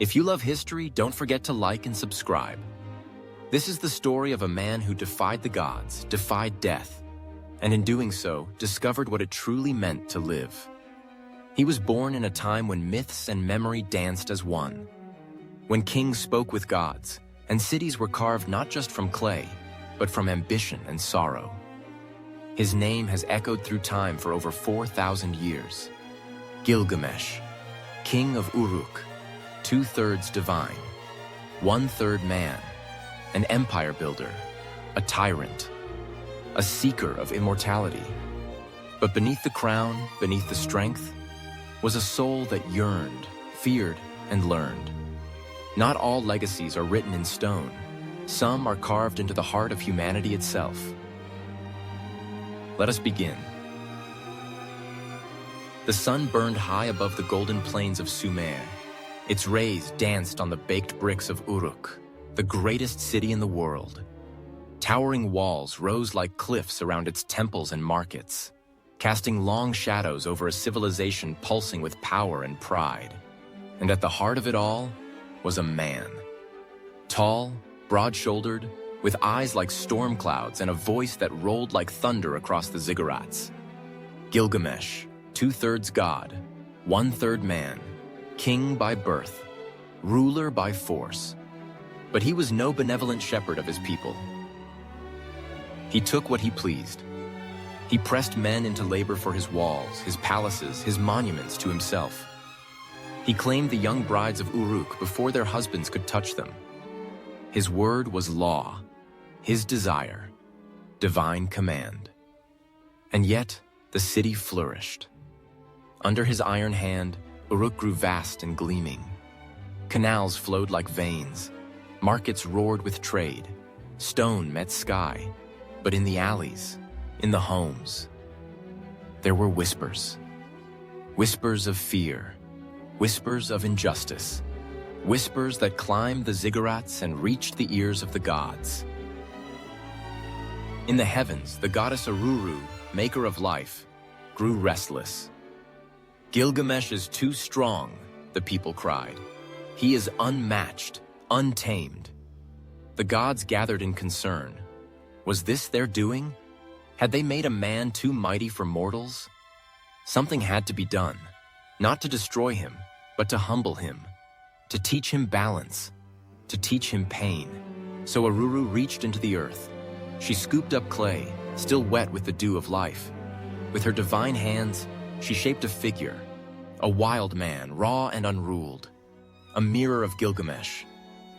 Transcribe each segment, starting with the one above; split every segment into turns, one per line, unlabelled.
If you love history, don't forget to like and subscribe. This is the story of a man who defied the gods, defied death, and in doing so, discovered what it truly meant to live. He was born in a time when myths and memory danced as one, when kings spoke with gods, and cities were carved not just from clay, but from ambition and sorrow. His name has echoed through time for over 4,000 years. Gilgamesh, King of Uruk, 2/3 divine, 1/3 man, an empire builder, a tyrant, a seeker of immortality. But beneath the crown, beneath the strength, was a soul that yearned, feared, and learned. Not all legacies are written in stone. Some are carved into the heart of humanity itself. Let us begin. The sun burned high above the golden plains of Sumer. Its rays danced on the baked bricks of Uruk, the greatest city in the world. Towering walls rose like cliffs around its temples and markets, casting long shadows over a civilization pulsing with power and pride. And at the heart of it all was a man. Tall, broad-shouldered, with eyes like storm clouds and a voice that rolled like thunder across the ziggurats. Gilgamesh, 2/3 god, 1/3 man, king by birth, ruler by force. But he was no benevolent shepherd of his people. He took what he pleased. He pressed men into labor for his walls, his palaces, his monuments to himself. He claimed the young brides of Uruk before their husbands could touch them. His word was law, his desire, divine command. And yet, the city flourished. Under his iron hand, Uruk grew vast and gleaming. Canals flowed like veins. Markets roared with trade. Stone met sky. But in the alleys, in the homes, there were whispers. Whispers of fear. Whispers of injustice. Whispers that climbed the ziggurats and reached the ears of the gods. In the heavens, the goddess Aruru, maker of life, grew restless. Gilgamesh is too strong, the people cried. He is unmatched, untamed. The gods gathered in concern. Was this their doing? Had they made a man too mighty for mortals? Something had to be done, not to destroy him, but to humble him, to teach him balance, to teach him pain. So Aruru reached into the earth. She scooped up clay, still wet with the dew of life. With her divine hands, she shaped a figure, a wild man, raw and unruled, a mirror of Gilgamesh,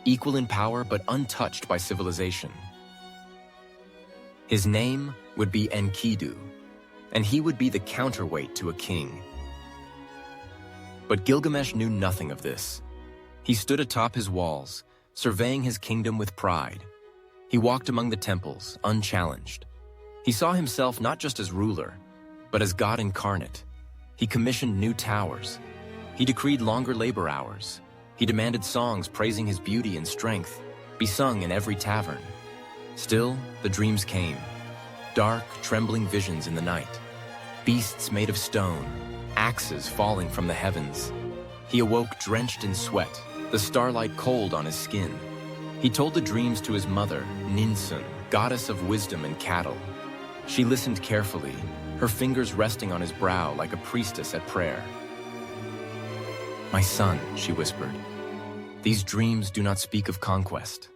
equal in power but untouched by civilization. His name would be Enkidu, and he would be the counterweight to a king. But Gilgamesh knew nothing of this. He stood atop his walls, surveying his kingdom with pride. He walked among the temples, unchallenged. He saw himself not just as ruler, but as God incarnate. He commissioned new towers. He decreed longer labor hours. He demanded songs praising his beauty and strength be sung in every tavern. Still, the dreams came. Dark, trembling visions in the night. Beasts made of stone, axes falling from the heavens. He awoke drenched in sweat, the starlight cold on his skin. He told the dreams to his mother, Ninsun, goddess of wisdom and cattle. She listened carefully, her fingers resting on his brow like a priestess at prayer. "My son," she whispered, "these dreams do not speak of conquest.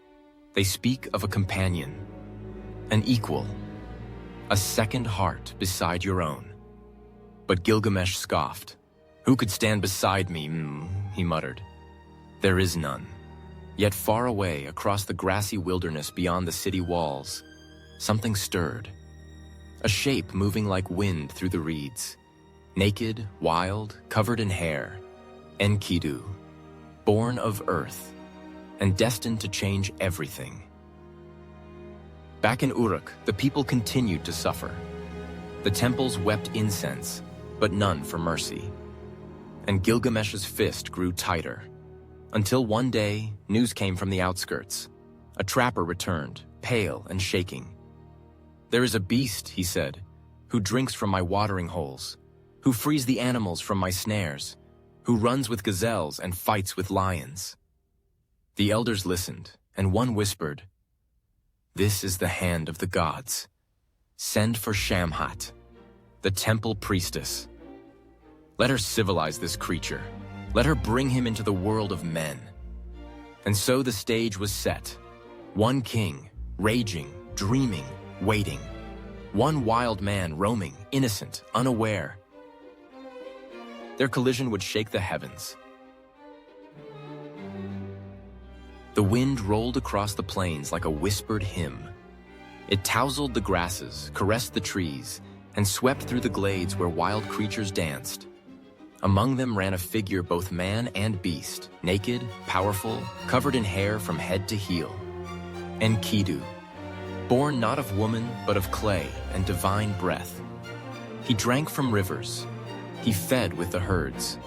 They speak of a companion, an equal, a second heart beside your own." But Gilgamesh scoffed. "Who could stand beside me?" He muttered. "There is none." Yet far away, across the grassy wilderness beyond the city walls, something stirred. A shape moving like wind through the reeds. Naked, wild, covered in hair. Enkidu, born of earth, and destined to change everything. Back in Uruk, the people continued to suffer. The temples wept incense, but none for mercy. And Gilgamesh's fist grew tighter. Until one day, news came from the outskirts. A trapper returned, pale and shaking. "There is a beast," he said, "who drinks from my watering holes, who frees the animals from my snares, who runs with gazelles and fights with lions." The elders listened, and one whispered, "This is the hand of the gods. Send for Shamhat, the temple priestess. Let her civilize this creature. Let her bring him into the world of men." And so the stage was set. One king, raging, dreaming, waiting. One wild man roaming, innocent, unaware. Their collision would shake the heavens. The wind rolled across the plains like a whispered hymn. It tousled the grasses, caressed the trees, and swept through the glades where wild creatures danced. Among them ran a figure both man and beast, naked, powerful, covered in hair from head to heel. Enkidu, born not of woman but of clay and divine breath. He drank from rivers. He fed with the herds.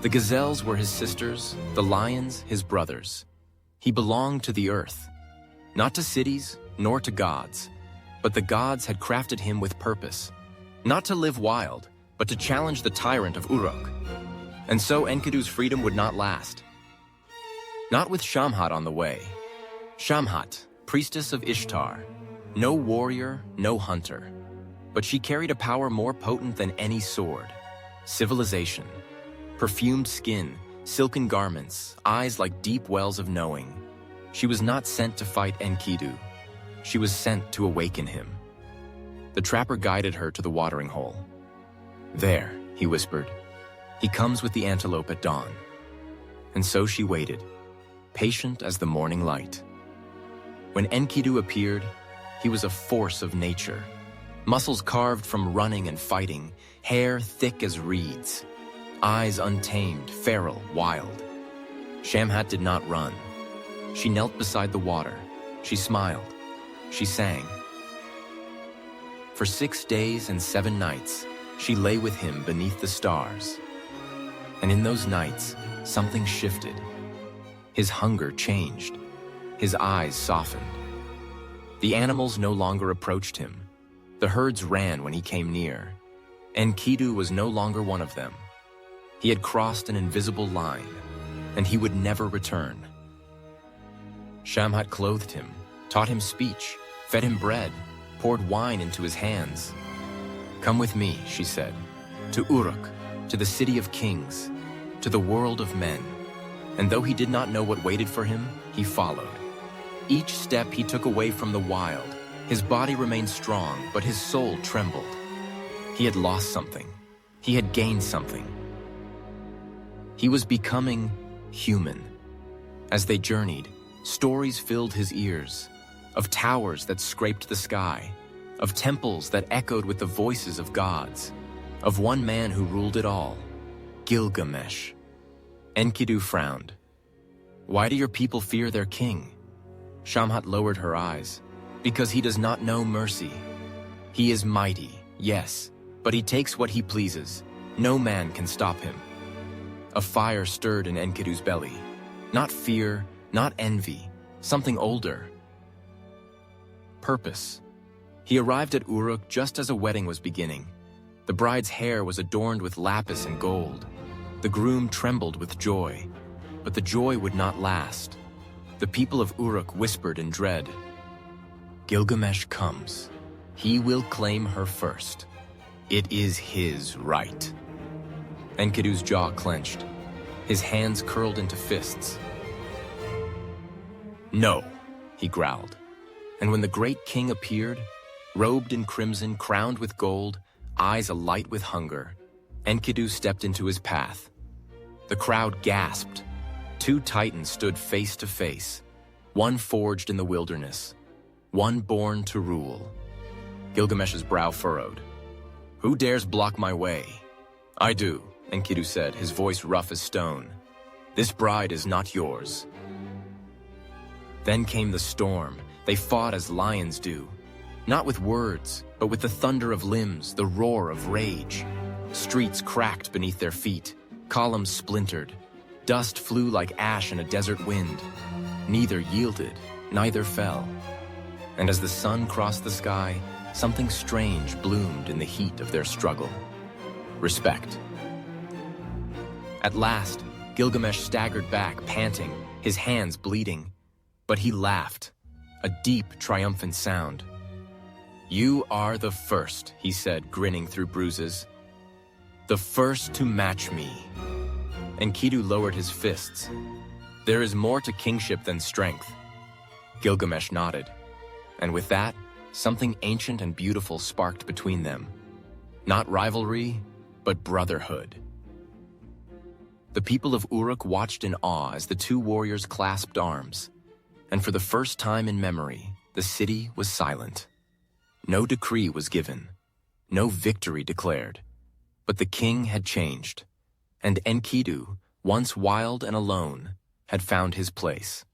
The gazelles were his sisters, the lions his brothers. He belonged to the earth, not to cities nor to gods, but the gods had crafted him with purpose, not to live wild, but to challenge the tyrant of Uruk. And so Enkidu's freedom would not last. Not with Shamhat on the way. Shamhat, priestess of Ishtar, no warrior, no hunter, but she carried a power more potent than any sword. Civilization, perfumed skin, silken garments, eyes like deep wells of knowing. She was not sent to fight Enkidu. She was sent to awaken him. The trapper guided her to the watering hole. "There," he whispered. "He comes with the antelope at dawn." And so she waited, patient as the morning light. When Enkidu appeared, he was a force of nature. Muscles carved from running and fighting, hair thick as reeds, eyes untamed, feral, wild. Shamhat did not run. She knelt beside the water. She smiled. She sang. For 6 days and 7 nights, she lay with him beneath the stars. And in those nights, something shifted. His hunger changed. His eyes softened. The animals no longer approached him. The herds ran when he came near. Enkidu was no longer one of them. He had crossed an invisible line, and he would never return. Shamhat clothed him, taught him speech, fed him bread, poured wine into his hands. "Come with me," she said, "to Uruk, to the city of kings, to the world of men." And though he did not know what waited for him, he followed. Each step he took away from the wild. His body remained strong, but his soul trembled. He had lost something. He had gained something. He was becoming human. As they journeyed, stories filled his ears, of towers that scraped the sky, of temples that echoed with the voices of gods, of one man who ruled it all, Gilgamesh. Enkidu frowned. "Why do your people fear their king?" Shamhat lowered her eyes. "Because he does not know mercy. He is mighty, yes, but he takes what he pleases. No man can stop him." A fire stirred in Enkidu's belly. Not fear, not envy, something older. Purpose. He arrived at Uruk just as a wedding was beginning. The bride's hair was adorned with lapis and gold. The groom trembled with joy, but the joy would not last. The people of Uruk whispered in dread. "Gilgamesh comes. He will claim her first. It is his right." Enkidu's jaw clenched. His hands curled into fists. "No," he growled. And when the great king appeared, robed in crimson, crowned with gold, eyes alight with hunger, Enkidu stepped into his path. The crowd gasped. 2 titans stood face to face, one forged in the wilderness, one born to rule. Gilgamesh's brow furrowed. "Who dares block my way?" "I do," Enkidu said, his voice rough as stone. "This bride is not yours." Then came the storm. They fought as lions do, not with words, but with the thunder of limbs, the roar of rage. Streets cracked beneath their feet, columns splintered, dust flew like ash in a desert wind. Neither yielded, neither fell. And as the sun crossed the sky, something strange bloomed in the heat of their struggle. Respect. At last, Gilgamesh staggered back, panting, his hands bleeding, but he laughed, a deep, triumphant sound. "You are the first," he said, grinning through bruises. "The first to match me." Enkidu lowered his fists. "There is more to kingship than strength." Gilgamesh nodded, and with that, something ancient and beautiful sparked between them. Not rivalry, but brotherhood. The people of Uruk watched in awe as the two warriors clasped arms, and for the first time in memory, the city was silent. No decree was given, no victory declared, but the king had changed, and Enkidu, once wild and alone, had found his place.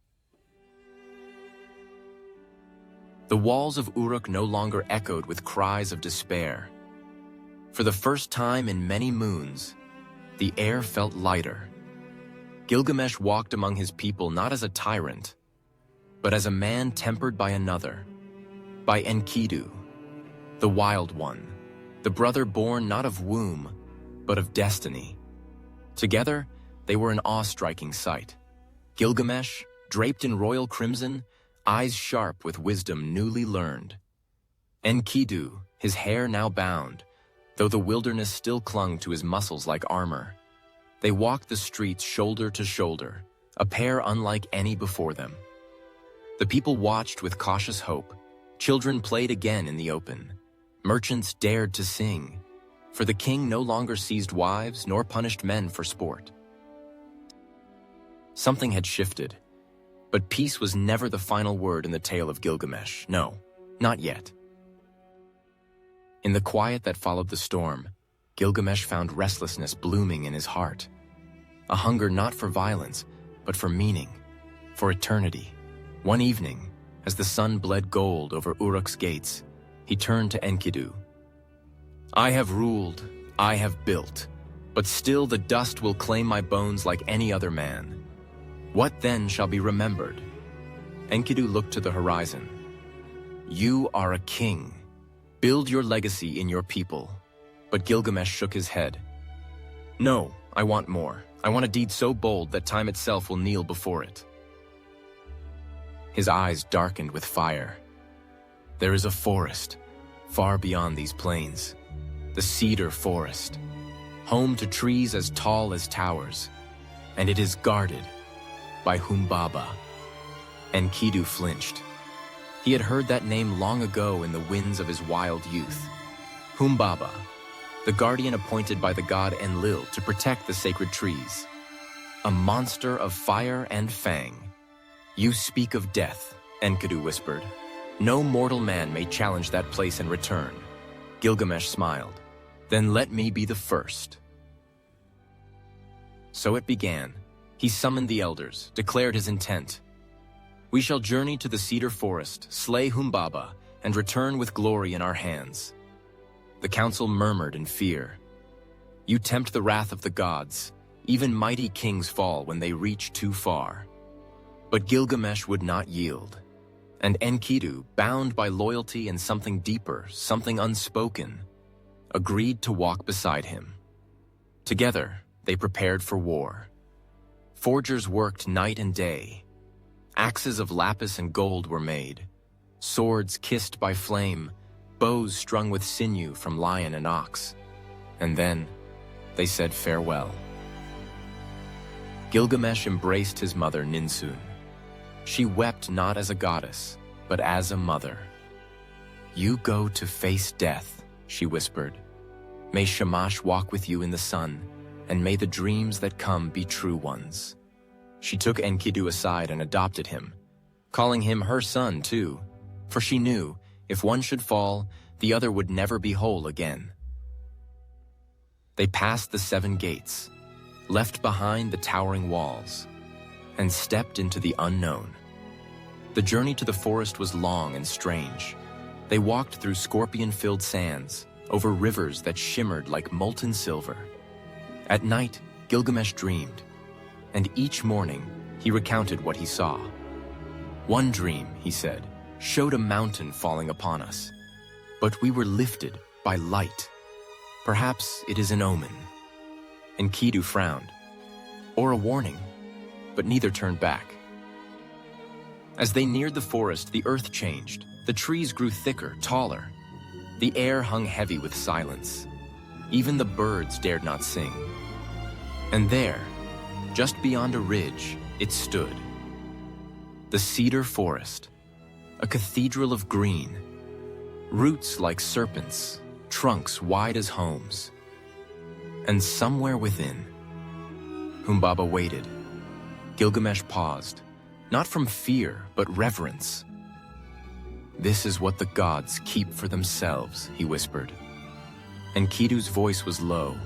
The walls of Uruk no longer echoed with cries of despair. For the first time in many moons, the air felt lighter. Gilgamesh walked among his people not as a tyrant, but as a man tempered by another, by Enkidu, the wild one, the brother born not of womb, but of destiny. Together, they were an awe-striking sight. Gilgamesh, draped in royal crimson, eyes sharp with wisdom newly learned. Enkidu, his hair now bound, though the wilderness still clung to his muscles like armor. They walked the streets shoulder to shoulder, a pair unlike any before them. The people watched with cautious hope. Children played again in the open. Merchants dared to sing, for the king no longer seized wives nor punished men for sport. Something had shifted, but peace was never the final word in the tale of Gilgamesh. No, not yet. In the quiet that followed the storm, Gilgamesh found restlessness blooming in his heart. A hunger not for violence, but for meaning, for eternity. One evening, as the sun bled gold over Uruk's gates, he turned to Enkidu. "I have ruled, I have built, but still the dust will claim my bones like any other man. What then shall be remembered?" Enkidu looked to the horizon. "You are a king. Build your legacy in your people." But Gilgamesh shook his head. "No, I want more. I want a deed so bold that time itself will kneel before it." His eyes darkened with fire. "There is a forest, far beyond these plains. The cedar forest, home to trees as tall as towers, and it is guarded by Humbaba." Enkidu flinched. He had heard that name long ago in the winds of his wild youth. Humbaba, the guardian appointed by the god Enlil to protect the sacred trees. A monster of fire and fang. "You speak of death," Enkidu whispered. "No mortal man may challenge that place and return." Gilgamesh smiled. "Then let me be the first." So it began. He summoned the elders, declared his intent. "We shall journey to the cedar forest, slay Humbaba, and return with glory in our hands." The council murmured in fear. "You tempt the wrath of the gods. Even mighty kings fall when they reach too far." But Gilgamesh would not yield. And Enkidu, bound by loyalty and something deeper, something unspoken, agreed to walk beside him. Together, they prepared for war. Forgers worked night and day. Axes of lapis and gold were made, swords kissed by flame, bows strung with sinew from lion and ox. And then, they said farewell. Gilgamesh embraced his mother Ninsun. She wept not as a goddess, but as a mother. "You go to face death," she whispered. "May Shamash walk with you in the sun, and may the dreams that come be true ones." She took Enkidu aside and adopted him, calling him her son too, for she knew, if one should fall, the other would never be whole again. They passed the 7 gates, left behind the towering walls, and stepped into the unknown. The journey to the forest was long and strange. They walked through scorpion-filled sands, over rivers that shimmered like molten silver. At night, Gilgamesh dreamed, and each morning he recounted what he saw. "One dream," he said, "showed a mountain falling upon us, but we were lifted by light. Perhaps it is an omen." Enkidu frowned. "Or a warning," but neither turned back. As they neared the forest, the earth changed. The trees grew thicker, taller. The air hung heavy with silence. Even the birds dared not sing. And there, just beyond a ridge, it stood. The cedar forest, a cathedral of green, roots like serpents, trunks wide as homes. And somewhere within, Humbaba waited. Gilgamesh paused, not from fear, but reverence. "This is what the gods keep for themselves," he whispered. Enkidu's voice was low.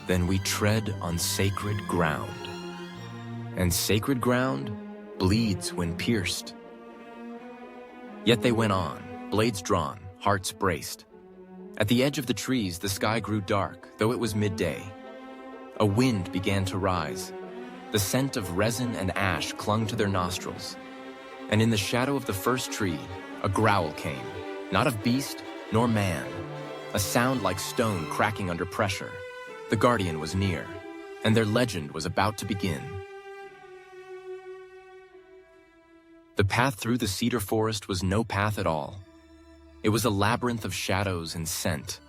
"Then we tread on sacred ground. And sacred ground bleeds when pierced." Yet they went on, blades drawn, hearts braced. At the edge of the trees, the sky grew dark, though it was midday. A wind began to rise. The scent of resin and ash clung to their nostrils. And in the shadow of the first tree, a growl came, not of beast nor man, a sound like stone cracking under pressure. The guardian was near, and their legend was about to begin. The path through the cedar forest was no path at all. It was a labyrinth of shadows and scent,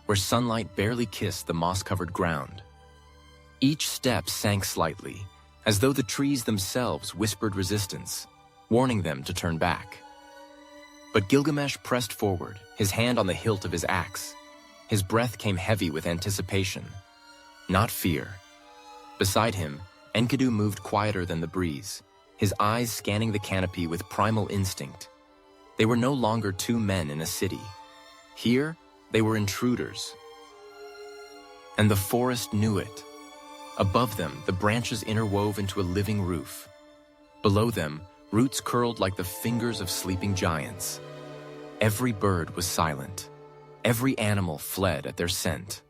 where sunlight barely kissed the moss-covered ground. Each step sank slightly, as though the trees themselves whispered resistance, warning them to turn back. But Gilgamesh pressed forward, his hand on the hilt of his axe. His breath came heavy with anticipation, not fear. Beside him, Enkidu moved quieter than the breeze, his eyes scanning the canopy with primal instinct. They were no longer two men in a city. Here, they were intruders. And the forest knew it. Above them, the branches interwove into a living roof. Below them, roots curled like the fingers of sleeping giants. Every bird was silent. Every animal fled at their scent.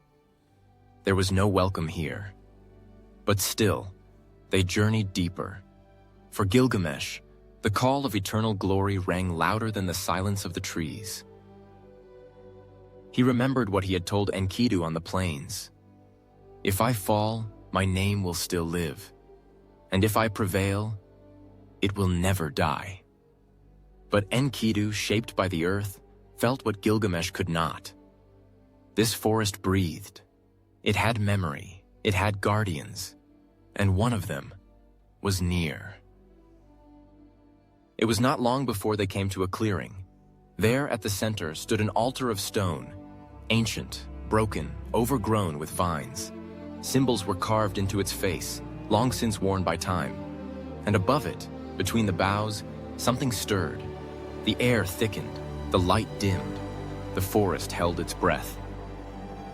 There was no welcome here. But still, they journeyed deeper. For Gilgamesh, the call of eternal glory rang louder than the silence of the trees. He remembered what he had told Enkidu on the plains. "If I fall, my name will still live. And if I prevail, it will never die." But Enkidu, shaped by the earth, felt what Gilgamesh could not. This forest breathed. It had memory. It had guardians. And one of them was near. It was not long before they came to a clearing. There at the center stood an altar of stone, ancient, broken, overgrown with vines. Symbols were carved into its face, long since worn by time. And above it, between the boughs, something stirred. The air thickened, the light dimmed. The forest held its breath.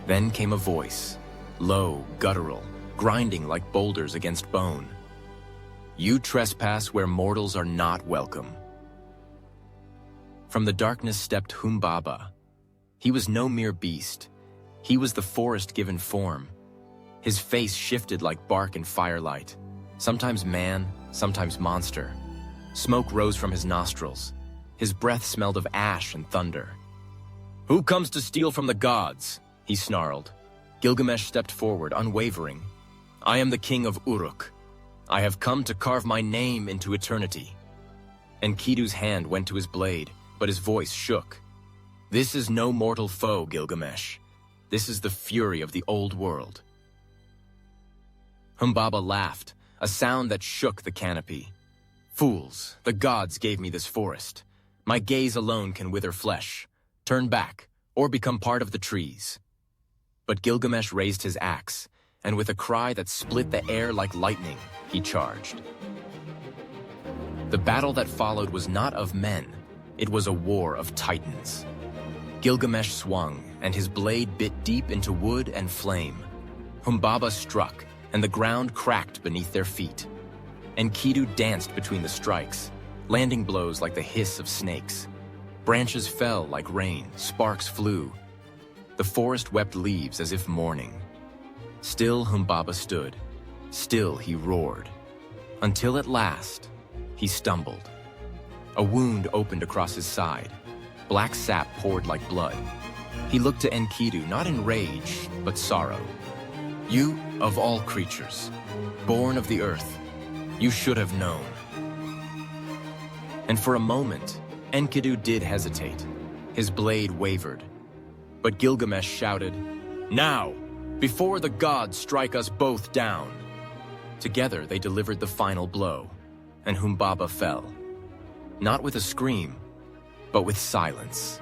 Then came a voice, low, guttural, grinding like boulders against bone. "You trespass where mortals are not welcome." From the darkness stepped Humbaba. He was no mere beast. He was the forest given form. His face shifted like bark in firelight, sometimes man, sometimes monster. Smoke rose from his nostrils. His breath smelled of ash and thunder. "Who comes to steal from the gods?" he snarled. Gilgamesh stepped forward, unwavering. "I am the King of Uruk. I have come to carve my name into eternity." Enkidu's hand went to his blade, but his voice shook. "This is no mortal foe, Gilgamesh. This is the fury of the old world." Humbaba laughed, a sound that shook the canopy. "Fools, the gods gave me this forest. My gaze alone can wither flesh. Turn back, or become part of the trees." But Gilgamesh raised his axe, and with a cry that split the air like lightning, he charged. The battle that followed was not of men, it was a war of titans. Gilgamesh swung, and his blade bit deep into wood and flame. Humbaba struck, and the ground cracked beneath their feet. Enkidu danced between the strikes, landing blows like the hiss of snakes. Branches fell like rain, sparks flew. The forest wept leaves as if mourning. Still Humbaba stood, still he roared, until at last he stumbled. A wound opened across his side. Black sap poured like blood. He looked to Enkidu not in rage, but sorrow. "You, of all creatures, born of the earth, you should have known." And for a moment, Enkidu did hesitate. His blade wavered. But Gilgamesh shouted, "Now, before the gods strike us both down!" Together they delivered the final blow, and Humbaba fell. Not with a scream, but with silence.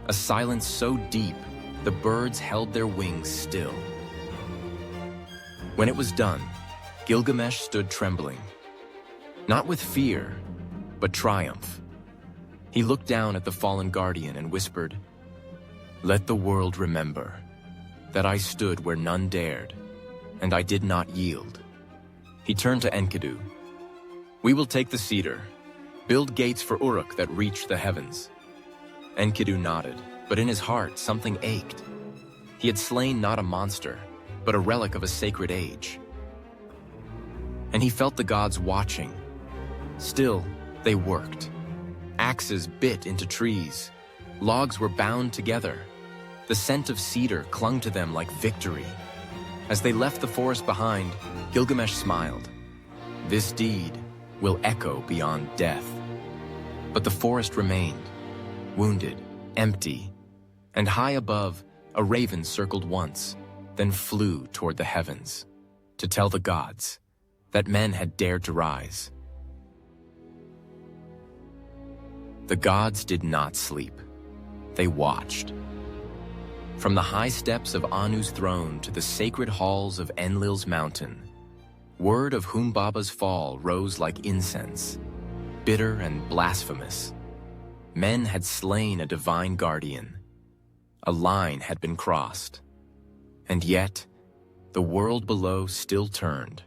A silence so deep, the birds held their wings still. When it was done, Gilgamesh stood trembling. Not with fear, but triumph. He looked down at the fallen guardian and whispered, "Let the world remember that I stood where none dared, and I did not yield." He turned to Enkidu. "We will take the cedar, build gates for Uruk that reach the heavens." Enkidu nodded, but in his heart something ached. He had slain not a monster, but a relic of a sacred age. And he felt the gods watching. Still, they worked. Axes bit into trees. Logs were bound together. The scent of cedar clung to them like victory. As they left the forest behind, Gilgamesh smiled. This deed will echo beyond death. But the forest remained, wounded, empty, and high above, a raven circled once, then flew toward the heavens, to tell the gods that men had dared to rise. The gods did not sleep. They watched. From the high steps of Anu's throne to the sacred halls of Enlil's mountain, word of Humbaba's fall rose like incense, bitter and blasphemous. Men had slain a divine guardian. A line had been crossed. And yet, the world below still turned.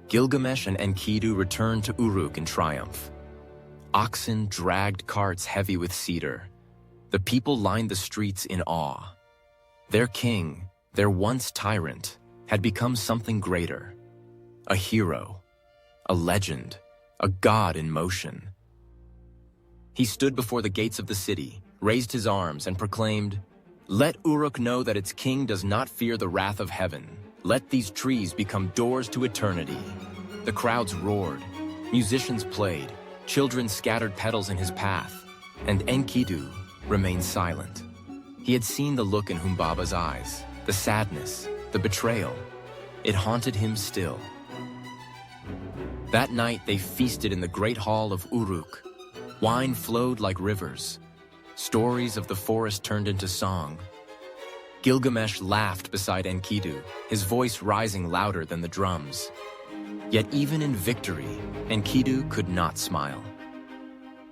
Gilgamesh and Enkidu returned to Uruk in triumph. Oxen dragged carts heavy with cedar. The people lined the streets in awe. Their king, their once tyrant, had become something greater. A hero, a legend, a god in motion. He stood before the gates of the city, raised his arms, and proclaimed, "Let Uruk know that its king does not fear the wrath of heaven. Let these trees become doors to eternity." The crowds roared, musicians played, children scattered petals in his path, and Enkidu remained silent. He had seen the look in Humbaba's eyes, the sadness, the betrayal. It haunted him still. That night they feasted in the great hall of Uruk. Wine flowed like rivers. Stories of the forest turned into song. Gilgamesh laughed beside Enkidu, his voice rising louder than the drums. Yet even in victory, Enkidu could not smile.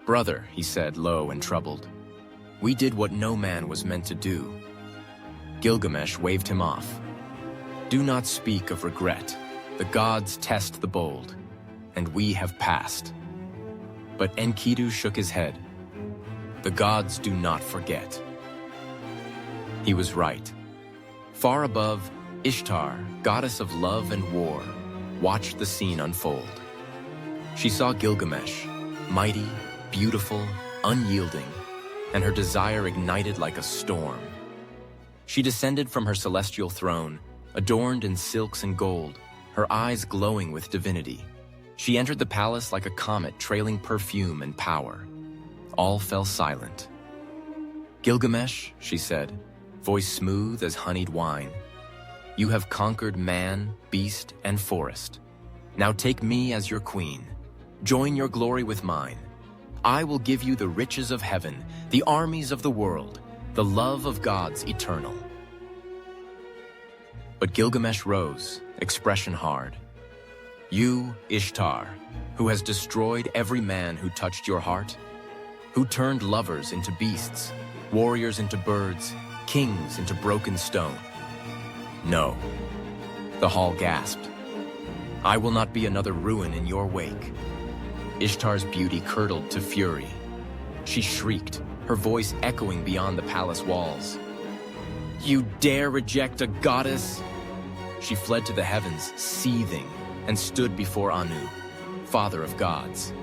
"Brother," he said, low and troubled, "we did what no man was meant to do." Gilgamesh waved him off. "Do not speak of regret. The gods test the bold, and we have passed." But Enkidu shook his head. "The gods do not forget." He was right. Far above, Ishtar, goddess of love and war, watched the scene unfold. She saw Gilgamesh, mighty, beautiful, unyielding, and her desire ignited like a storm. She descended from her celestial throne, adorned in silks and gold, her eyes glowing with divinity. She entered the palace like a comet trailing perfume and power. All fell silent. "Gilgamesh," she said, voice smooth as honeyed wine, "you have conquered man, beast, and forest. Now take me as your queen. Join your glory with mine. I will give you the riches of heaven, the armies of the world, the love of gods eternal." But Gilgamesh rose, expression hard. "You, Ishtar, who has destroyed every man who touched your heart, who turned lovers into beasts, warriors into birds, kings into broken stone. No." The hall gasped. "I will not be another ruin in your wake." Ishtar's beauty curdled to fury. She shrieked, her voice echoing beyond the palace walls. "You dare reject a goddess?" She fled to the heavens, seething, and stood before Anu, father of gods.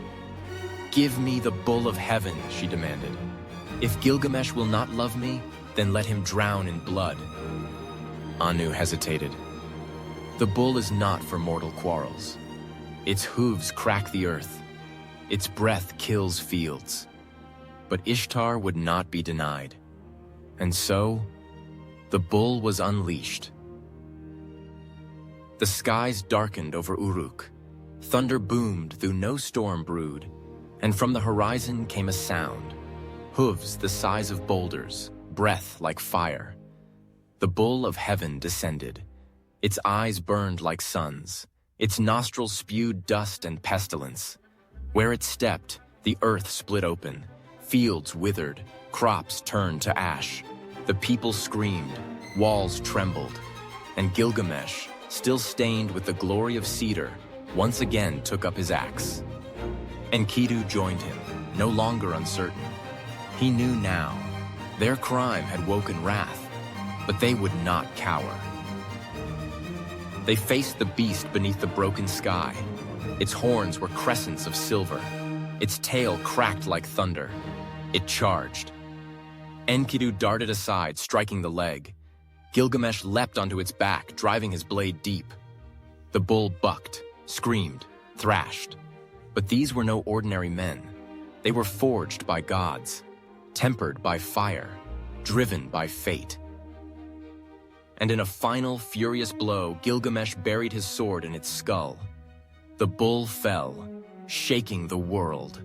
"Give me the bull of heaven," she demanded. "If Gilgamesh will not love me, then let him drown in blood." Anu hesitated. "The bull is not for mortal quarrels. Its hooves crack the earth. Its breath kills fields. But Ishtar would not be denied. And so, the bull was unleashed. The skies darkened over Uruk. Thunder boomed though no storm brewed, and from the horizon came a sound. Hooves the size of boulders, breath like fire. The bull of heaven descended. Its eyes burned like suns. Its nostrils spewed dust and pestilence. Where it stepped, the earth split open. Fields withered, crops turned to ash. The people screamed, walls trembled. And Gilgamesh, still stained with the glory of cedar, once again took up his axe. Enkidu joined him, no longer uncertain. He knew now. Their crime had woken wrath, but they would not cower. They faced the beast beneath the broken sky. Its horns were crescents of silver. Its tail cracked like thunder. It charged. Enkidu darted aside, striking the leg. Gilgamesh leapt onto its back, driving his blade deep. The bull bucked, screamed, thrashed. But these were no ordinary men. They were forged by gods, tempered by fire, driven by fate. And in a final, furious blow, Gilgamesh buried his sword in its skull. The bull fell, shaking the world.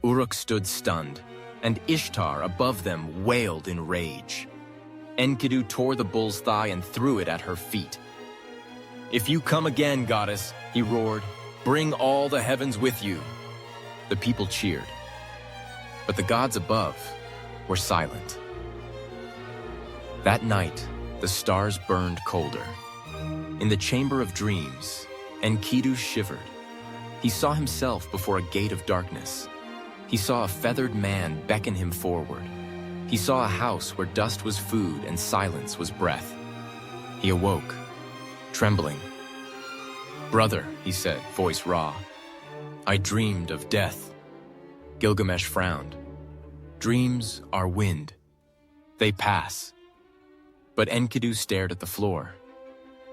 Uruk stood stunned, and Ishtar above them wailed in rage. Enkidu tore the bull's thigh and threw it at her feet. "If you come again, goddess," he roared, "bring all the heavens with you." The people cheered, but the gods above were silent. That night, the stars burned colder. In the chamber of dreams, Enkidu shivered. He saw himself before a gate of darkness. He saw a feathered man beckon him forward. He saw a house where dust was food and silence was breath. He awoke, trembling. "Brother," he said, voice raw, "I dreamed of death." Gilgamesh frowned. "Dreams are wind. They pass." But Enkidu stared at the floor.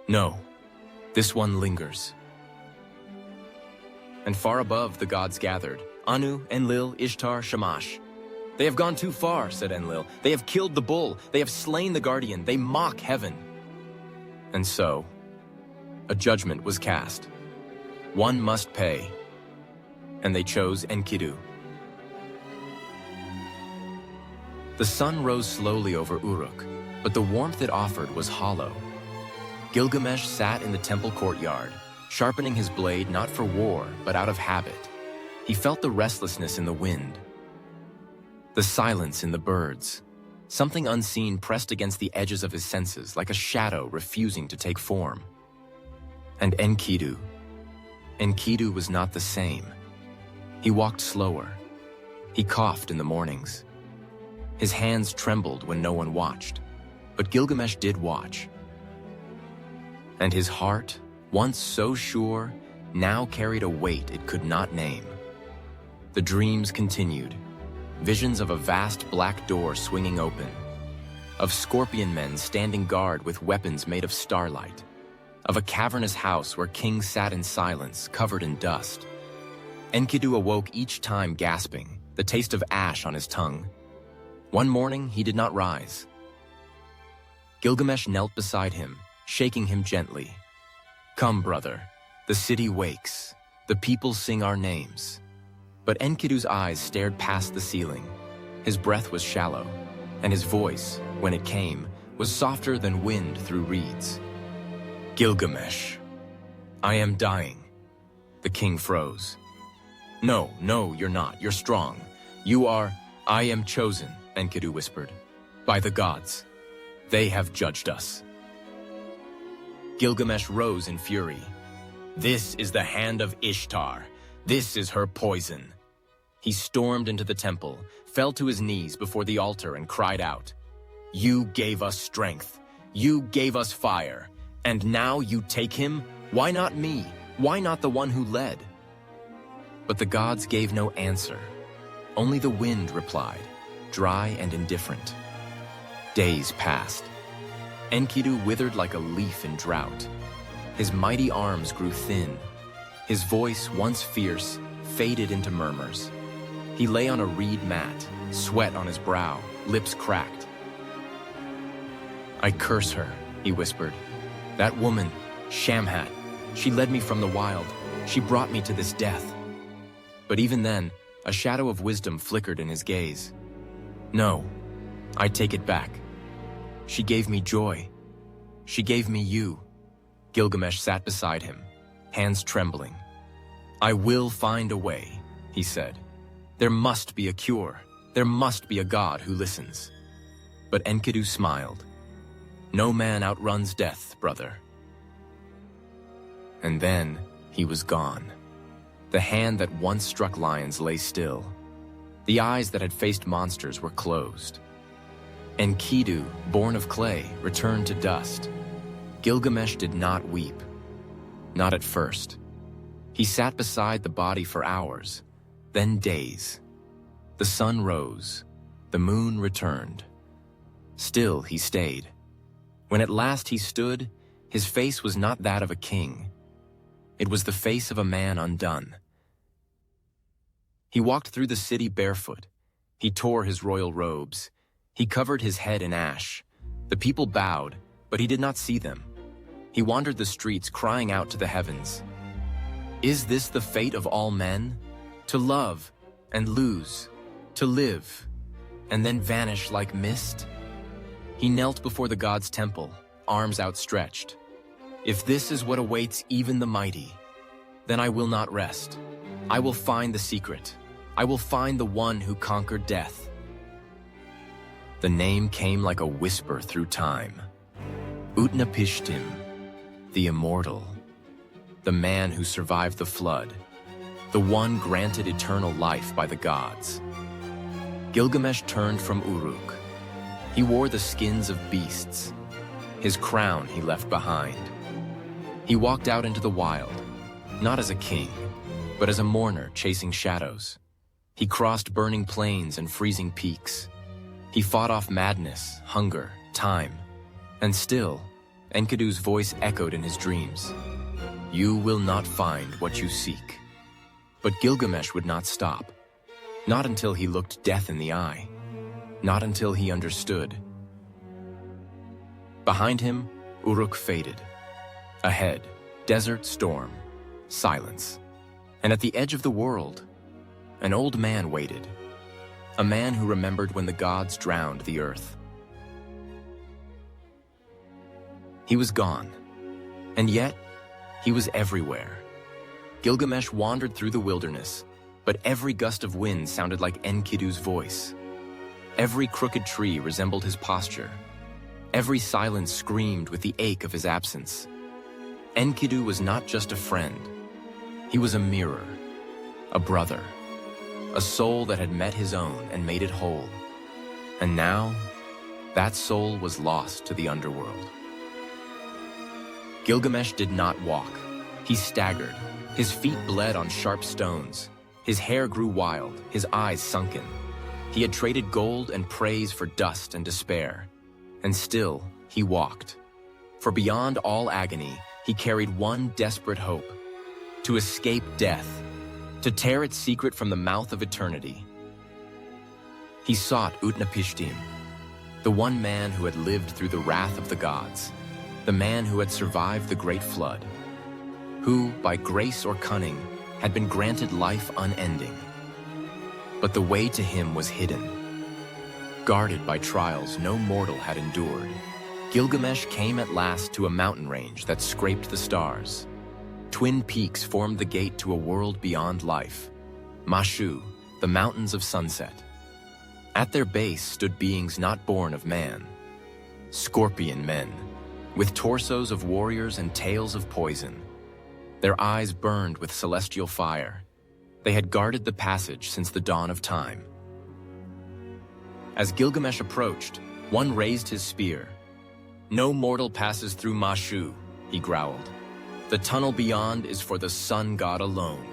"No, this one lingers." And far above the gods gathered, Anu, Enlil, Ishtar, Shamash. "They have gone too far," said Enlil. "They have killed the bull. They have slain the guardian. They mock heaven." And so, a judgment was cast. One must pay. And they chose Enkidu. The sun rose slowly over Uruk, but the warmth it offered was hollow. Gilgamesh sat in the temple courtyard, sharpening his blade not for war, but out of habit. He felt the restlessness in the wind, the silence in the birds. Something unseen pressed against the edges of his senses, like a shadow refusing to take form. And Enkidu was not the same. He walked slower. He coughed in the mornings. His hands trembled when no one watched, but Gilgamesh did watch. And his heart, once so sure, now carried a weight it could not name. The dreams continued, visions of a vast black door swinging open, of scorpion men standing guard with weapons made of starlight, of a cavernous house where kings sat in silence, covered in dust. Enkidu awoke each time gasping, the taste of ash on his tongue. One morning, he did not rise. Gilgamesh knelt beside him, shaking him gently. "Come, brother, the city wakes, the people sing our names." But Enkidu's eyes stared past the ceiling. His breath was shallow, and his voice, when it came, was softer than wind through reeds. "Gilgamesh, I am dying." The king froze. No, you're not. You're strong. You are..." "I am chosen," Enkidu whispered, "by the gods. They have judged us." Gilgamesh rose in fury. "This is the hand of Ishtar. This is her poison." He stormed into the temple, fell to his knees before the altar and cried out, "You gave us strength. You gave us fire. And now you take him? Why not me? Why not the one who led?" But the gods gave no answer. Only the wind replied, dry and indifferent. Days passed. Enkidu withered like a leaf in drought. His mighty arms grew thin. His voice, once fierce, faded into murmurs. He lay on a reed mat, sweat on his brow, lips cracked. "I curse her," he whispered. "That woman, Shamhat, she led me from the wild. She brought me to this death." But even then, a shadow of wisdom flickered in his gaze. "No, I take it back. She gave me joy. She gave me you." Gilgamesh sat beside him, hands trembling. "I will find a way," he said. "There must be a cure. There must be a god who listens." But Enkidu smiled. "No man outruns death, brother." And then he was gone. The hand that once struck lions lay still. The eyes that had faced monsters were closed. Enkidu, born of clay, returned to dust. Gilgamesh did not weep. Not at first. He sat beside the body for hours, then days. The sun rose. The moon returned. Still he stayed. When at last he stood, his face was not that of a king. It was the face of a man undone. He walked through the city barefoot. He tore his royal robes. He covered his head in ash. The people bowed, but he did not see them. He wandered the streets, crying out to the heavens. "Is this the fate of all men? To love and lose, to live, and then vanish like mist?" He knelt before the god's temple, arms outstretched. "If this is what awaits even the mighty, then I will not rest. I will find the secret. I will find the one who conquered death." The name came like a whisper through time. Utnapishtim, the immortal, the man who survived the flood, the one granted eternal life by the gods. Gilgamesh turned from Uruk. He wore the skins of beasts. His crown he left behind. He walked out into the wild, not as a king, but as a mourner chasing shadows. He crossed burning plains and freezing peaks. He fought off madness, hunger, time, and still, Enkidu's voice echoed in his dreams. "You will not find what you seek." But Gilgamesh would not stop. Not until he looked death in the eye. Not until he understood. Behind him, Uruk faded. Ahead, desert storm, silence. And at the edge of the world, an old man waited. A man who remembered when the gods drowned the earth. He was gone, and yet he was everywhere. Gilgamesh wandered through the wilderness, but every gust of wind sounded like Enkidu's voice. Every crooked tree resembled his posture. Every silence screamed with the ache of his absence. Enkidu was not just a friend. He was a mirror, a brother, a soul that had met his own and made it whole. And now, that soul was lost to the underworld. Gilgamesh did not walk. He staggered. His feet bled on sharp stones. His hair grew wild, his eyes sunken. He had traded gold and praise for dust and despair. And still, he walked. For beyond all agony, he carried one desperate hope: to escape death, to tear its secret from the mouth of eternity. He sought Utnapishtim, the one man who had lived through the wrath of the gods, the man who had survived the great flood, who, by grace or cunning, had been granted life unending. But the way to him was hidden. Guarded by trials no mortal had endured, Gilgamesh came at last to a mountain range that scraped the stars. Twin peaks formed the gate to a world beyond life. Mashu, the mountains of sunset. At their base stood beings not born of man. Scorpion men, with torsos of warriors and tails of poison. Their eyes burned with celestial fire. They had guarded the passage since the dawn of time. As Gilgamesh approached, one raised his spear. "No mortal passes through Mashu," he growled. "The tunnel beyond is for the sun god alone.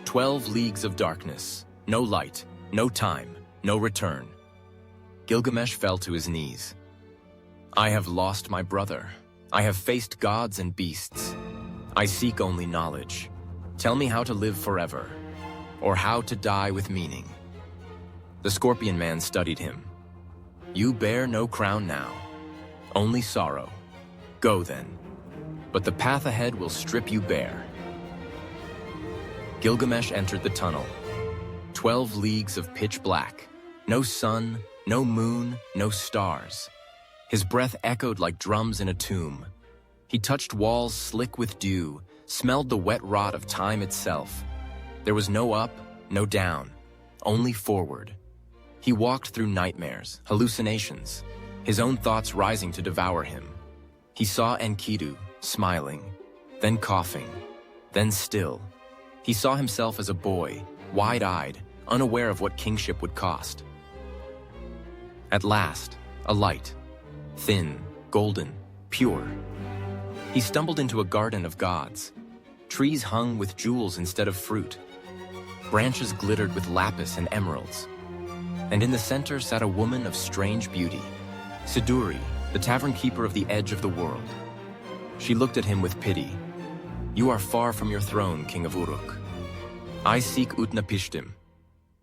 12 leagues of darkness, no light, no time, no return." Gilgamesh fell to his knees. "I have lost my brother. I have faced gods and beasts. I seek only knowledge. Tell me how to live forever." or how to die with meaning. The Scorpion Man studied him. You bear no crown now, only sorrow. Go then, but the path ahead will strip you bare. Gilgamesh entered the tunnel. 12 leagues of pitch black. No sun, no moon, no stars. His breath echoed like drums in a tomb. He touched walls slick with dew, smelled the wet rot of time itself. There was no up, no down, only forward. He walked through nightmares, hallucinations, his own thoughts rising to devour him. He saw Enkidu, smiling, then coughing, then still. He saw himself as a boy, wide-eyed, unaware of what kingship would cost. At last, a light, thin, golden, pure. He stumbled into a garden of gods. Trees hung with jewels instead of fruit. Branches glittered with lapis and emeralds. And in the center sat a woman of strange beauty, Siduri, the tavern keeper of the edge of the world. She looked at him with pity. You are far from your throne, King of Uruk. I seek Utnapishtim.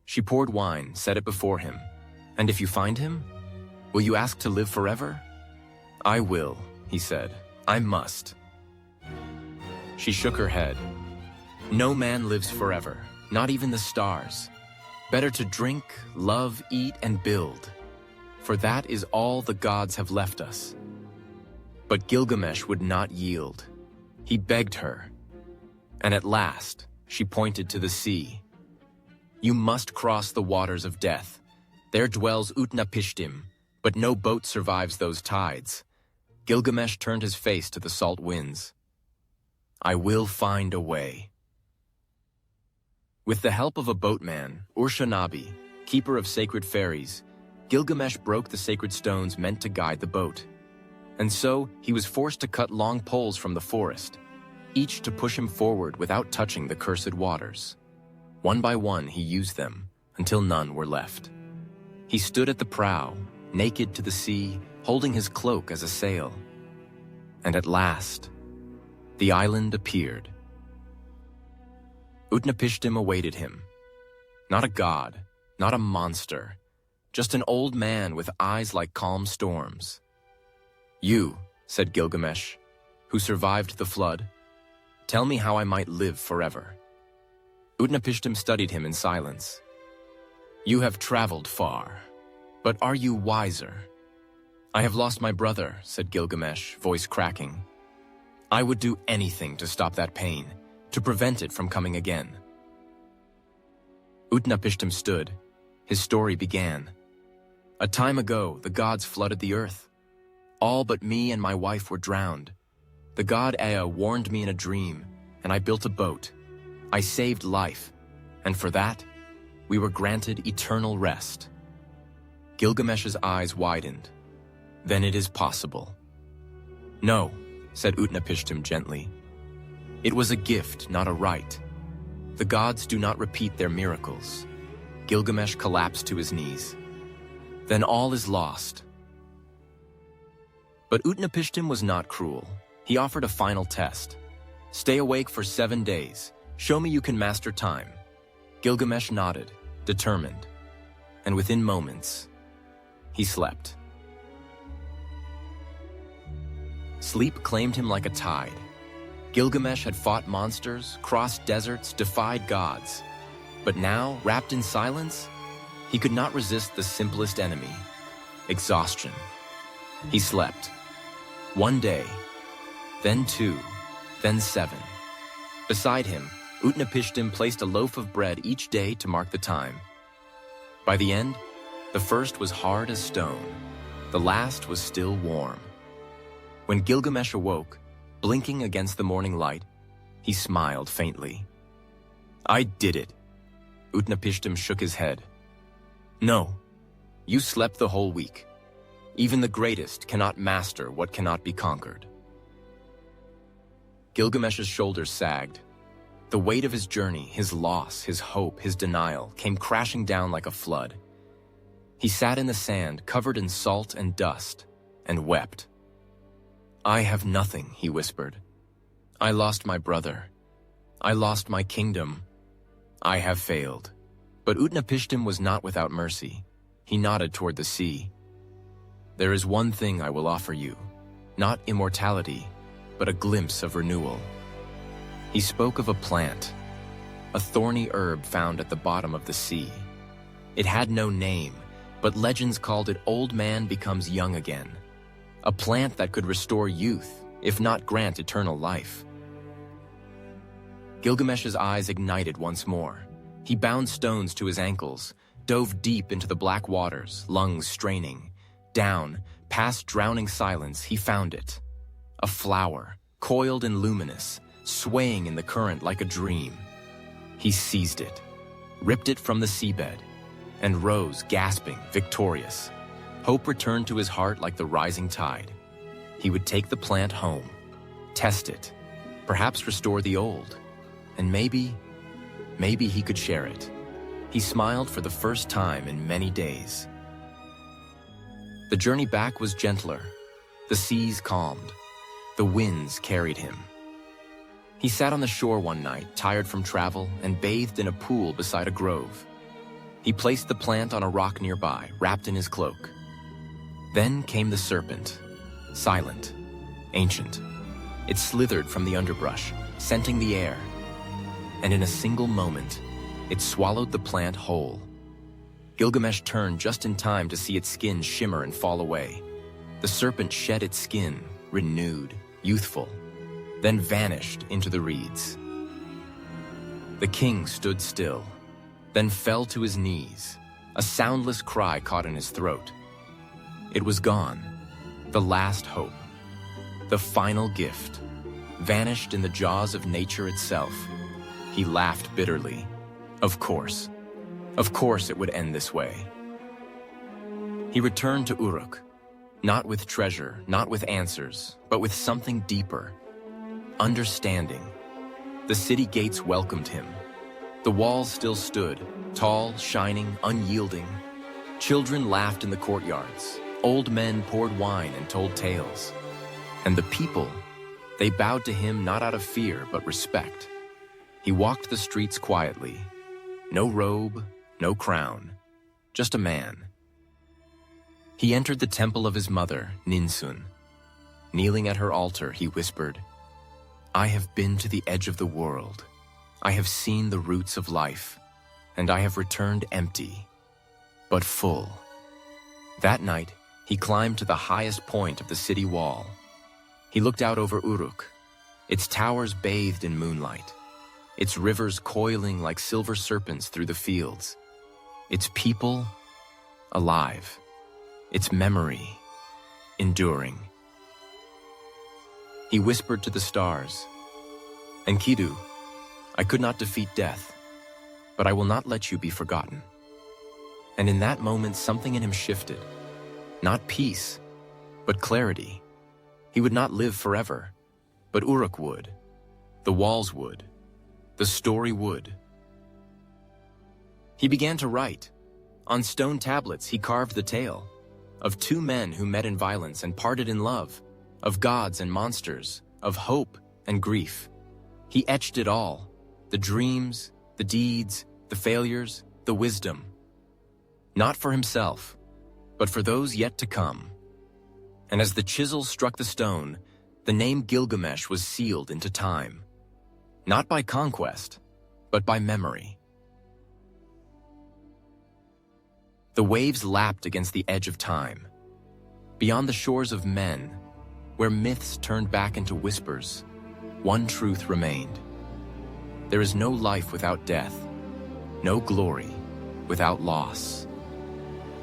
She poured wine, set it before him. And if you find him, will you ask to live forever? I will, he said. I must. She shook her head. No man lives forever, not even the stars. Better to drink, love, eat, and build, for that is all the gods have left us. But Gilgamesh would not yield. He begged her. And at last, she pointed to the sea. You must cross the waters of death. There dwells Utnapishtim, but no boat survives those tides. Gilgamesh turned his face to the salt winds. I will find a way. With the help of a boatman, Urshanabi, keeper of sacred ferries, Gilgamesh broke the sacred stones meant to guide the boat. And so, he was forced to cut long poles from the forest, each to push him forward without touching the cursed waters. One by one, he used them, until none were left. He stood at the prow, naked to the sea, holding his cloak as a sail. And at last, the island appeared. Utnapishtim awaited him. Not a god, not a monster, just an old man with eyes like calm storms. You, said Gilgamesh, who survived the flood, tell me how I might live forever. Utnapishtim studied him in silence. You have traveled far, but are you wiser? I have lost my brother, said Gilgamesh, voice cracking. I would do anything to stop that pain, to prevent it from coming again. Utnapishtim stood. His story began. A time ago, the gods flooded the earth. All but me and my wife were drowned. The god Ea warned me in a dream, and I built a boat. I saved life, and for that, we were granted eternal rest. Gilgamesh's eyes widened. Then it is possible. No, said Utnapishtim gently. It was a gift, not a right. The gods do not repeat their miracles. Gilgamesh collapsed to his knees. Then all is lost. But Utnapishtim was not cruel. He offered a final test. Stay awake for 7 days. Show me you can master time. Gilgamesh nodded, determined. And within moments, he slept. Sleep claimed him like a tide. Gilgamesh had fought monsters, crossed deserts, defied gods. But now, wrapped in silence, he could not resist the simplest enemy, exhaustion. He slept. 1 day, then 2, then 7. Beside him, Utnapishtim placed a loaf of bread each day to mark the time. By the end, the first was hard as stone. The last was still warm. When Gilgamesh awoke, blinking against the morning light, he smiled faintly. I did it. Utnapishtim shook his head. No, you slept the whole week. Even the greatest cannot master what cannot be conquered. Gilgamesh's shoulders sagged. The weight of his journey, his loss, his hope, his denial, came crashing down like a flood. He sat in the sand, covered in salt and dust, and wept. I have nothing, he whispered. I lost my brother. I lost my kingdom. I have failed. But Utnapishtim was not without mercy. He nodded toward the sea. There is one thing I will offer you, not immortality, but a glimpse of renewal. He spoke of a plant, a thorny herb found at the bottom of the sea. It had no name, but legends called it Old Man Becomes Young Again, a plant that could restore youth, if not grant eternal life. Gilgamesh's eyes ignited once more. He bound stones to his ankles, dove deep into the black waters, lungs straining. Down, past drowning silence, he found it. A flower, coiled and luminous, swaying in the current like a dream. He seized it, ripped it from the seabed, and rose, gasping, victorious. Hope returned to his heart like the rising tide. He would take the plant home, test it, perhaps restore the old, and maybe he could share it. He smiled for the first time in many days. The journey back was gentler. The seas calmed. The winds carried him. He sat on the shore one night, tired from travel, and bathed in a pool beside a grove. He placed the plant on a rock nearby, wrapped in his cloak. Then came the serpent, silent, ancient. It slithered from the underbrush, scenting the air. And in a single moment, it swallowed the plant whole. Gilgamesh turned just in time to see its skin shimmer and fall away. The serpent shed its skin, renewed, youthful, then vanished into the reeds. The king stood still, then fell to his knees. A soundless cry caught in his throat. It was gone, the last hope, the final gift, vanished in the jaws of nature itself. He laughed bitterly. Of course it would end this way. He returned to Uruk, not with treasure, not with answers, but with something deeper. Understanding. The city gates welcomed him. The walls still stood, tall, shining, unyielding. Children laughed in the courtyards. Old men poured wine and told tales. And the people, they bowed to him not out of fear, but respect. He walked the streets quietly. No robe, no crown, just a man. He entered the temple of his mother, Ninsun. Kneeling at her altar, he whispered, I have been to the edge of the world. I have seen the roots of life, and I have returned empty, but full. That night, he climbed to the highest point of the city wall. He looked out over Uruk, its towers bathed in moonlight, its rivers coiling like silver serpents through the fields, its people alive, its memory enduring. He whispered to the stars, Enkidu, I could not defeat death, but I will not let you be forgotten. And in that moment, something in him shifted. Not peace, but clarity. He would not live forever, but Uruk would. The walls would. The story would. He began to write. On stone tablets, he carved the tale of two men who met in violence and parted in love, of gods and monsters, of hope and grief. He etched it all, the dreams, the deeds, the failures, the wisdom. Not for himself, but for those yet to come. And as the chisel struck the stone, the name Gilgamesh was sealed into time. Not by conquest, but by memory. The waves lapped against the edge of time. Beyond the shores of men, where myths turned back into whispers, one truth remained. There is no life without death, no glory without loss,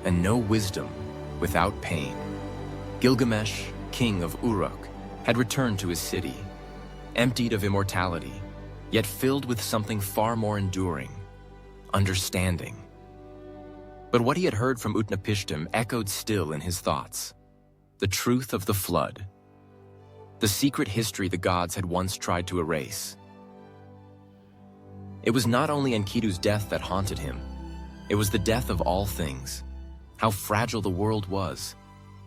and no wisdom without pain. Gilgamesh, king of Uruk, had returned to his city, emptied of immortality, yet filled with something far more enduring, understanding. But what he had heard from Utnapishtim echoed still in his thoughts. The truth of the flood. The secret history the gods had once tried to erase. It was not only Enkidu's death that haunted him. It was the death of all things. How fragile the world was.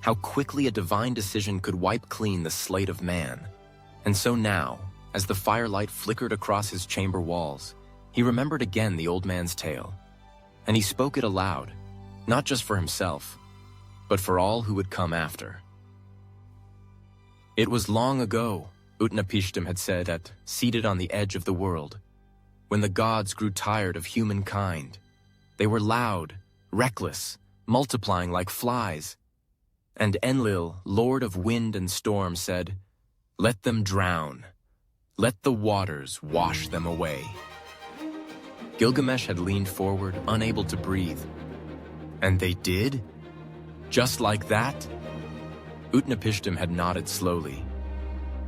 How quickly a divine decision could wipe clean the slate of man. And so now, as the firelight flickered across his chamber walls, He remembered again the old man's tale, and he spoke it aloud, not just for himself, but for all who would come after. It was long ago, Utnapishtim had said, seated on the edge of the world, when the gods grew tired of humankind. They were loud, reckless, multiplying like flies. And Enlil, lord of wind and storm, said, "Let them drown. Let the waters wash them away." Gilgamesh had leaned forward, unable to breathe. And they did? Just like that? Utnapishtim had nodded slowly.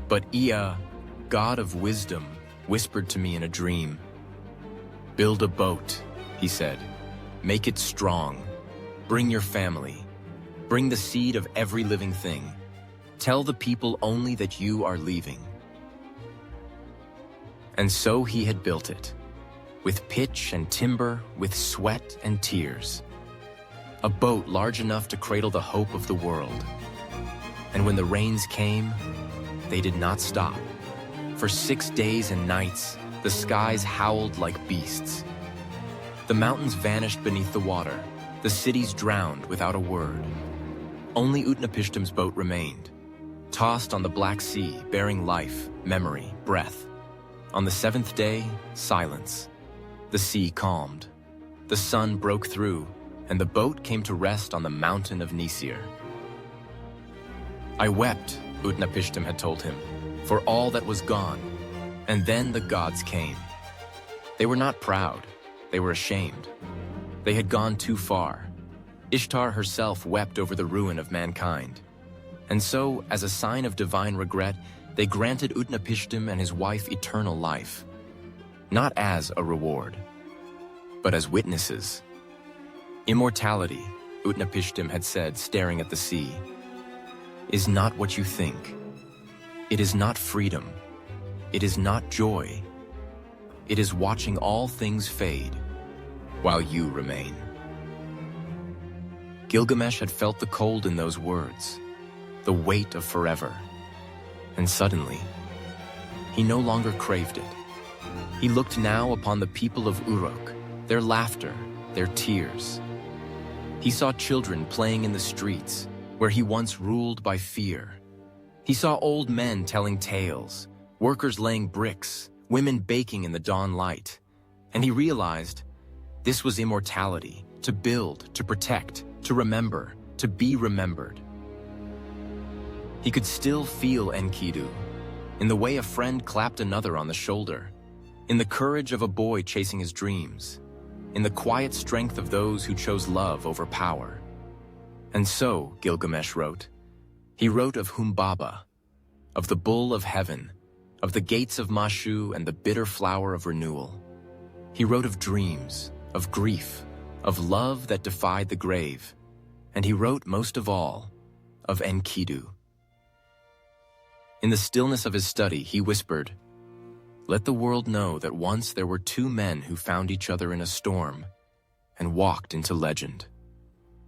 But Ea, god of wisdom, whispered to me in a dream. "Build a boat," he said. "Make it strong. Bring your family. Bring the seed of every living thing. Tell the people only that you are leaving." And so he had built it, with pitch and timber, with sweat and tears. A boat large enough to cradle the hope of the world. And when the rains came, they did not stop. For 6 days and nights, the skies howled like beasts. The mountains vanished beneath the water, the cities drowned without a word. Only Utnapishtim's boat remained, tossed on the Black Sea, bearing life, memory, breath. On the 7th day, silence. The sea calmed. The sun broke through, and the boat came to rest on the mountain of Nisir. "I wept," Utnapishtim had told him, "for all that was gone." And then the gods came. They were not proud. They were ashamed. They had gone too far. Ishtar herself wept over the ruin of mankind. And so, as a sign of divine regret, they granted Utnapishtim and his wife eternal life. Not as a reward, but as witnesses. "Immortality," Utnapishtim had said, staring at the sea, "is not what you think. It is not freedom. It is not joy. It is watching all things fade while you remain." Gilgamesh had felt the cold in those words, the weight of forever. And suddenly, he no longer craved it. He looked now upon the people of Uruk, their laughter, their tears. He saw children playing in the streets, where he once ruled by fear. He saw old men telling tales, workers laying bricks, women baking in the dawn light. And he realized this was immortality, to build, to protect, to remember, to be remembered. He could still feel Enkidu, in the way a friend clapped another on the shoulder, in the courage of a boy chasing his dreams, in the quiet strength of those who chose love over power. And so, Gilgamesh wrote, he wrote of Humbaba, of the bull of heaven, of the gates of Mashu and the bitter flower of renewal. He wrote of dreams, of grief, of love that defied the grave, and he wrote most of all of Enkidu. In the stillness of his study, he whispered, "Let the world know that once there were two men who found each other in a storm and walked into legend."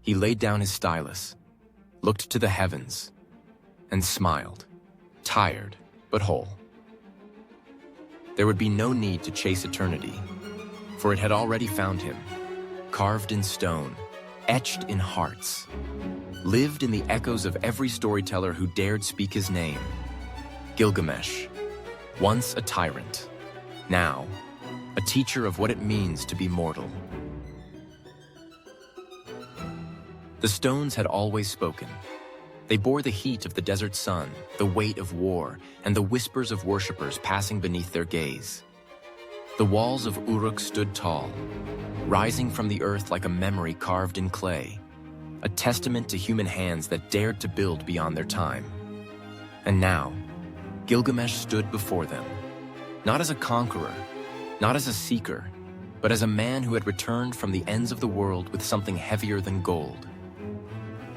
He laid down his stylus, looked to the heavens, and smiled, tired but whole. There would be no need to chase eternity, for it had already found him, carved in stone, etched in hearts, lived in the echoes of every storyteller who dared speak his name. Gilgamesh, once a tyrant, now a teacher of what it means to be mortal. The stones had always spoken. They bore the heat of the desert sun, the weight of war, and the whispers of worshippers passing beneath their gaze. The walls of Uruk stood tall, rising from the earth like a memory carved in clay, a testament to human hands that dared to build beyond their time. And now, Gilgamesh stood before them, not as a conqueror, not as a seeker, but as a man who had returned from the ends of the world with something heavier than gold: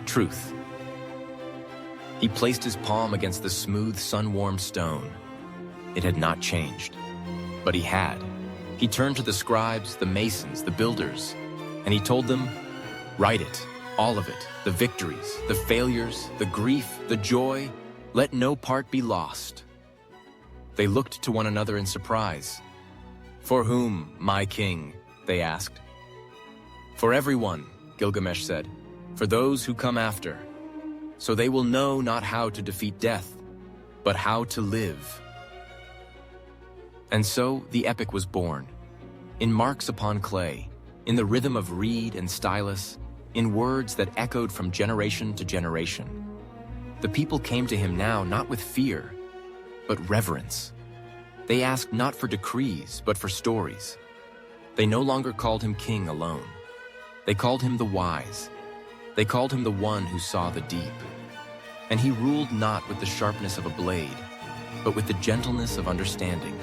truth. He placed his palm against the smooth, sun-warmed stone. It had not changed, but he had. He turned to the scribes, the masons, the builders, and he told them, "Write it, all of it, the victories, the failures, the grief, the joy. Let no part be lost." They looked to one another in surprise. "For whom, my king?" they asked. "For everyone," Gilgamesh said, "for those who come after. So they will know not how to defeat death, but how to live." And so the epic was born, in marks upon clay, in the rhythm of reed and stylus, in words that echoed from generation to generation. The people came to him now not with fear, but reverence. They asked not for decrees, but for stories. They no longer called him king alone. They called him the wise. They called him the one who saw the deep. And he ruled not with the sharpness of a blade, but with the gentleness of understanding.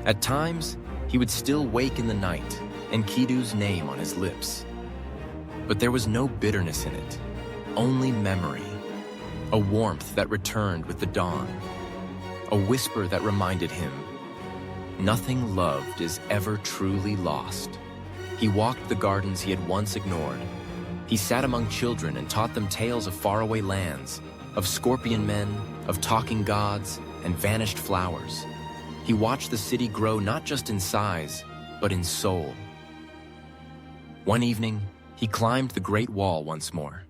At times, he would still wake in the night, Enkidu's name on his lips. But there was no bitterness in it, only memory, a warmth that returned with the dawn, a whisper that reminded him, nothing loved is ever truly lost. He walked the gardens he had once ignored. He sat among children and taught them tales of faraway lands, of scorpion men, of talking gods, and vanished flowers. He watched the city grow not just in size, but in soul. One evening, he climbed the Great Wall once more.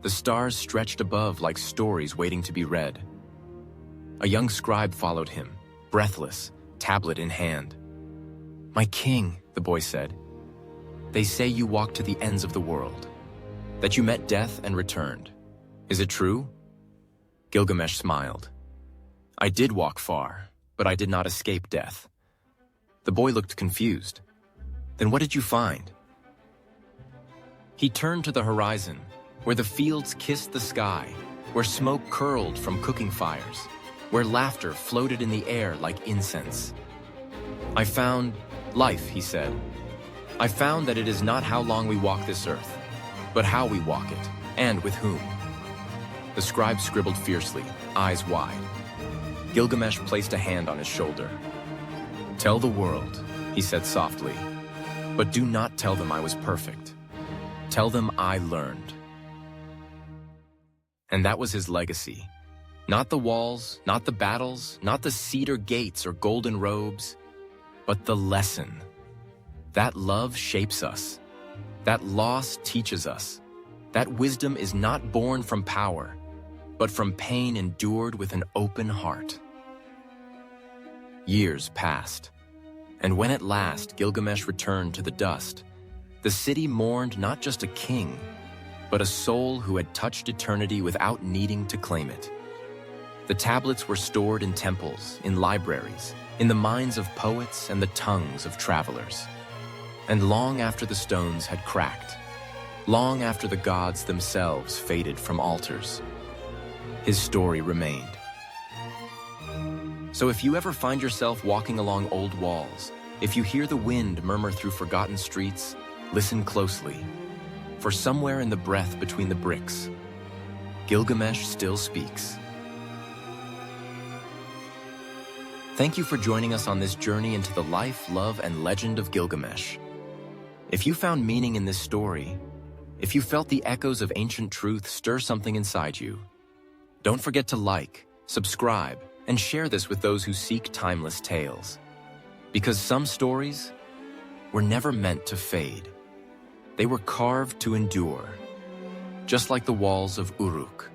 The stars stretched above like stories waiting to be read. A young scribe followed him, breathless, tablet in hand. "My king," the boy said, "they say you walked to the ends of the world, that you met death and returned. Is it true?" Gilgamesh smiled. "I did walk far, but I did not escape death." The boy looked confused. "Then what did you find?" He turned to the horizon, where the fields kissed the sky, where smoke curled from cooking fires, where laughter floated in the air like incense. "I found life," he said. "I found that it is not how long we walk this earth, but how we walk it, and with whom." The scribe scribbled fiercely, eyes wide. Gilgamesh placed a hand on his shoulder. "Tell the world," he said softly, "but do not tell them I was perfect. Tell them I learned." And that was his legacy. Not the walls, not the battles, not the cedar gates or golden robes, but the lesson. That love shapes us. That loss teaches us. That wisdom is not born from power, but from pain endured with an open heart. Years passed, and when at last Gilgamesh returned to the dust, the city mourned not just a king, but a soul who had touched eternity without needing to claim it. The tablets were stored in temples, in libraries, in the minds of poets and the tongues of travelers. And long after the stones had cracked, long after the gods themselves faded from altars, his story remained. So if you ever find yourself walking along old walls, if you hear the wind murmur through forgotten streets, listen closely. For somewhere in the breath between the bricks, Gilgamesh still speaks. Thank you for joining us on this journey into the life, love, and legend of Gilgamesh. If you found meaning in this story, if you felt the echoes of ancient truth stir something inside you, don't forget to like, subscribe, and share this with those who seek timeless tales. Because some stories were never meant to fade. They were carved to endure, just like the walls of Uruk.